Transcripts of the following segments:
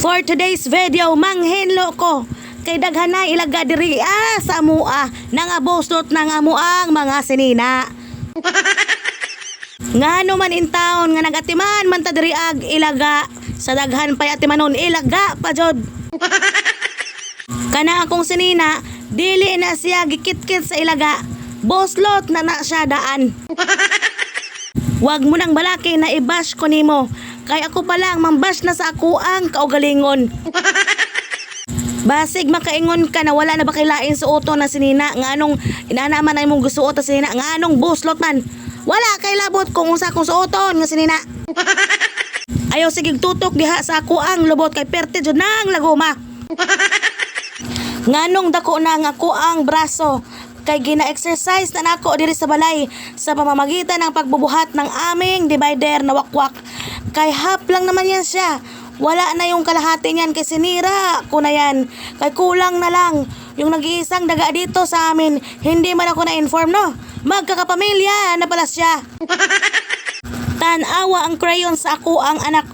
For today's video, manghinlo ko kay daghanay ilaga diri sa amua nangaboslot ng amuang mga sinina. Ngano man in town nga nagatiman man ta diri ag ilaga sa daghan pay atimanon ilaga pa jud. Kana akong sinina dili na siya gikit-kit sa ilaga, boslot na siya daan. Wag mo nang balaki na i-bash ko nimo. Kay ako pa lang mambash na sa ako ang kaugalingon. Basig makaingon ka na wala na ba kailain suoto na sinina nga anong inanaman na imong gusuot na sinina nga anong buslot man. Wala kay labot kung unsa kong suoton nga sinina. Ayaw sige tutok diha sa ako ang lubot kay perte jud nang laguma. Nganong dako na nga ako ang braso kay gina-exercise na nako diri sa balay sa pamamagitan ng pagbubuhat ng aming divider na wakwak. Kay half lang naman yan siya. Wala na yung kalahati niyan kay sinira ko na yan. Kay kulang na lang yung nag-iisang daga dito sa amin. Hindi man ako na-inform no. Magkakapamilya na pala siya. Tanawa ang crayon sa ako ang anak.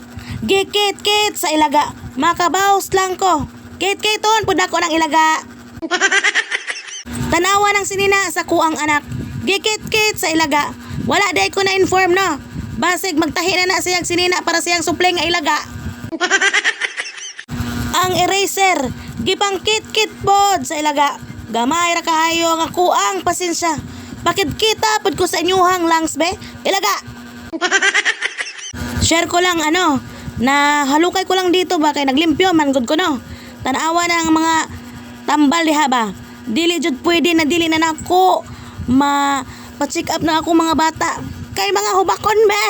Gikit-kit sa ilaga. Makabaws lang ko. Kit-kiton pud ako ng ilaga. Tanawa ng sinina sa kuang anak. Gikit-kit sa ilaga. Wala day ko na-inform no. Basig magtahi na siyang sinina para siyang supling nga ilaga. Ang eraser, gipang kit-kit pod sa ilaga. Gamay ra kaayo nga kuang pasensya. Pakit-kita pod ko sa inyuhang langs be. Ilaga. Share ko lang na halukay ko lang dito ba kay naglimpyo man gud ko no. Tanawa ng mga tambal diha ba. Dili jud pwede na dili na nako pa-check up na ako mga bata. Kay mga hubakon be.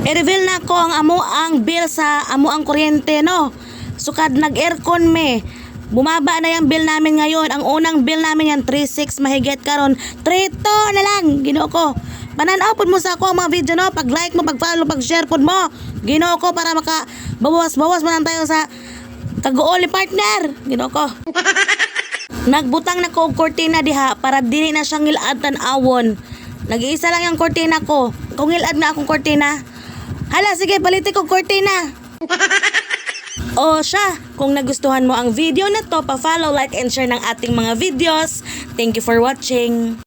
I-reveal na ko ang amo ang bill sa amo ang kuryente no. Sukad nag-aircon me. Bumaba na yung bill namin ngayon. Ang unang bill namin yan 3.6 mahigit karon 3.2 na lang. Ginoo ko. Pananaw pod mo sa ako ang mga video no. Pag-like mo, pag-follow, pag-share pod mo. Ginoo ko para maka bawas-bawas man tayo sa kagool ni partner. Ginoo ko. Nagbutang na ko og kortina diha para dili na siyang ngilad tan-awon. Nag-iisa lang yung kortina ko. Kung ngilad na akong kortina, hala sige palitin ko kortina. O siya, kung nagustuhan mo ang video na to, pa-follow, like, and share ng ating mga videos. Thank you for watching.